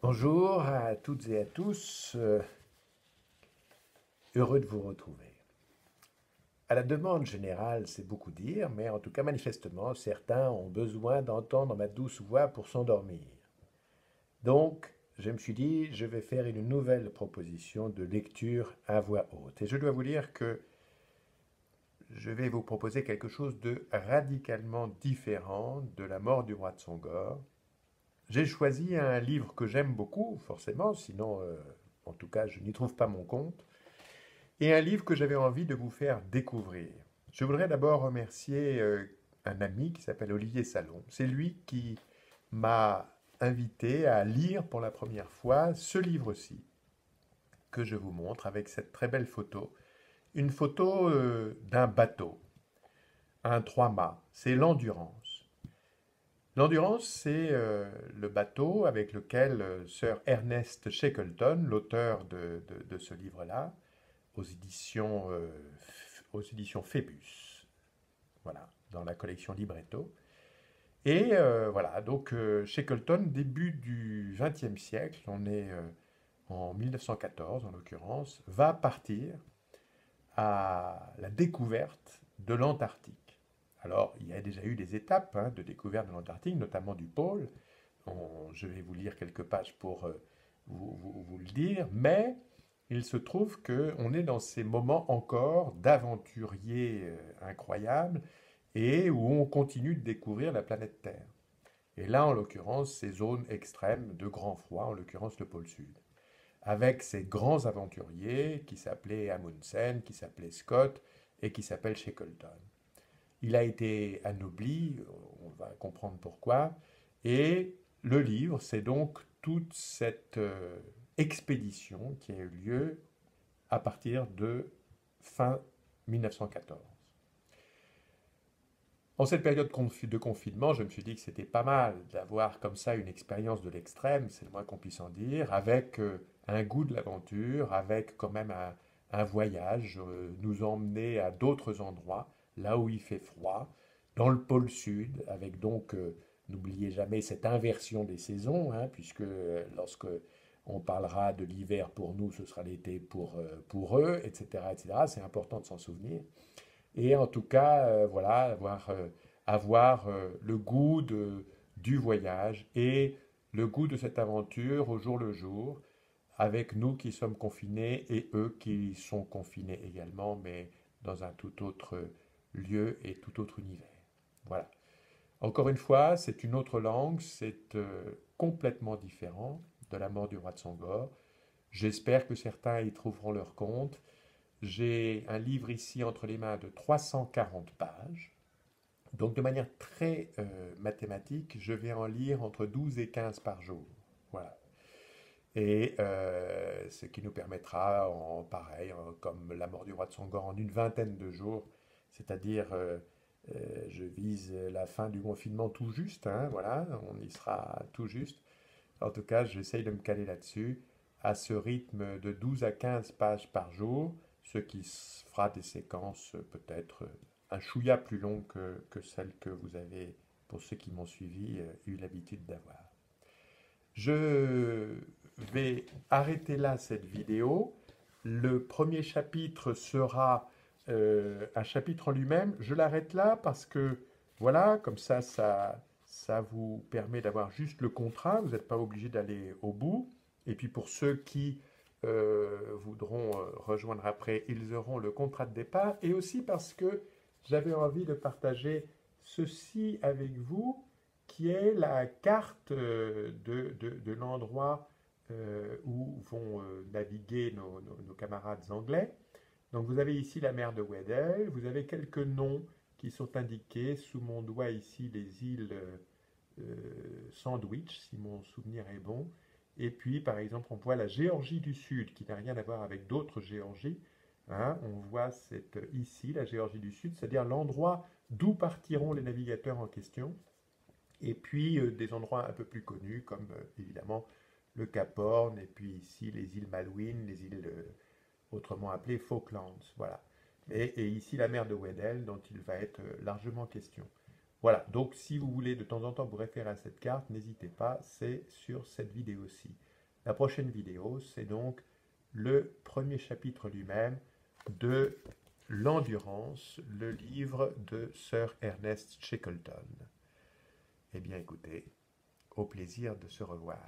Bonjour à toutes et à tous, heureux de vous retrouver. À la demande générale, c'est beaucoup dire, mais en tout cas manifestement, certains ont besoin d'entendre ma douce voix pour s'endormir. Donc, je me suis dit, je vais faire une nouvelle proposition de lecture à voix haute. Et je dois vous dire que je vais vous proposer quelque chose de radicalement différent de La mort du roi de Songor. J'ai choisi un livre que j'aime beaucoup, forcément, sinon, en tout cas, je n'y trouve pas mon compte. Et un livre que j'avais envie de vous faire découvrir. Je voudrais d'abord remercier un ami qui s'appelle Olivier Salon. C'est lui qui m'a invité à lire pour la première fois ce livre-ci que je vous montre avec cette très belle photo. Une photo d'un bateau, un trois-mâts. C'est l'Endurance. L'Endurance, c'est le bateau avec lequel Sir Ernest Shackleton, l'auteur de ce livre-là, aux éditions, euh, aux éditions Phébus, voilà, dans la collection Libretto. Et voilà, donc Shackleton, début du XXe siècle, on est en 1914 en l'occurrence, va partir à la découverte de l'Antarctique. Alors, il y a déjà eu des étapes de découverte de l'Antarctique, notamment du pôle. Je vais vous lire quelques pages pour vous le dire, mais il se trouve qu'on est dans ces moments encore d'aventuriers incroyables et où on continue de découvrir la planète Terre. Et là, en l'occurrence, ces zones extrêmes de grand froid, en l'occurrence le pôle Sud, avec ces grands aventuriers qui s'appelaient Amundsen, qui s'appelaient Scott et qui s'appellent Shackleton. Il a été anobli, on va comprendre pourquoi, et le livre, c'est donc toute cette expédition qui a eu lieu à partir de fin 1914. En cette période de confinement, je me suis dit que c'était pas mal d'avoir comme ça une expérience de l'extrême, c'est le moins qu'on puisse en dire, avec un goût de l'aventure, avec quand même un voyage, nous emmener à d'autres endroits, là où il fait froid, dans le pôle sud, avec donc, n'oubliez jamais cette inversion des saisons, puisque lorsque on parlera de l'hiver pour nous, ce sera l'été pour eux, etc., etc. C'est important de s'en souvenir. Et en tout cas, voilà, avoir le goût du voyage et le goût de cette aventure au jour le jour, avec nous qui sommes confinés et eux qui sont confinés également, mais dans un tout autre lieu et tout autre univers. Voilà. Encore une fois, c'est une autre langue, c'est complètement différent de La mort du roi de Sangor. J'espère que certains y trouveront leur compte. J'ai un livre ici entre les mains de 340 pages. Donc de manière très mathématique, je vais en lire entre 12 et 15 par jour. Voilà. Et ce qui nous permettra, pareil, comme La mort du roi de Songor, en une vingtaine de jours, c'est-à-dire je vise la fin du confinement tout juste, voilà, on y sera tout juste. En tout cas, j'essaye de me caler là-dessus, à ce rythme de 12 à 15 pages par jour, ce qui fera des séquences peut-être un chouïa plus longues que celles que vous avez, pour ceux qui m'ont suivi, eu l'habitude d'avoir. Je vais arrêter là cette vidéo. Le premier chapitre sera un chapitre en lui-même. Je l'arrête là parce que, voilà, comme ça vous permet d'avoir juste le contrat. Vous n'êtes pas obligé d'aller au bout. Et puis pour ceux qui voudront rejoindre après, ils auront le contrat de départ. Et aussi parce que j'avais envie de partager ceci avec vous qui est la carte de l'endroit où vont naviguer nos camarades anglais. Donc vous avez ici la mer de Weddell, vous avez quelques noms qui sont indiqués sous mon doigt ici, les îles Sandwich, si mon souvenir est bon. Et puis par exemple on voit la Géorgie du Sud qui n'a rien à voir avec d'autres Géorgies. On voit ici la Géorgie du Sud, c'est-à-dire l'endroit d'où partiront les navigateurs en question. Et puis des endroits un peu plus connus comme évidemment le Cap Horn et puis ici les îles Malouines, les îles autrement appelées Falklands. Voilà. Et ici la mer de Weddell dont il va être largement question. Voilà, donc si vous voulez de temps en temps vous référer à cette carte, n'hésitez pas, c'est sur cette vidéo-ci. La prochaine vidéo, c'est donc le premier chapitre lui-même de L'Endurance, le livre de Sir Ernest Shackleton. Eh bien écoutez, au plaisir de se revoir.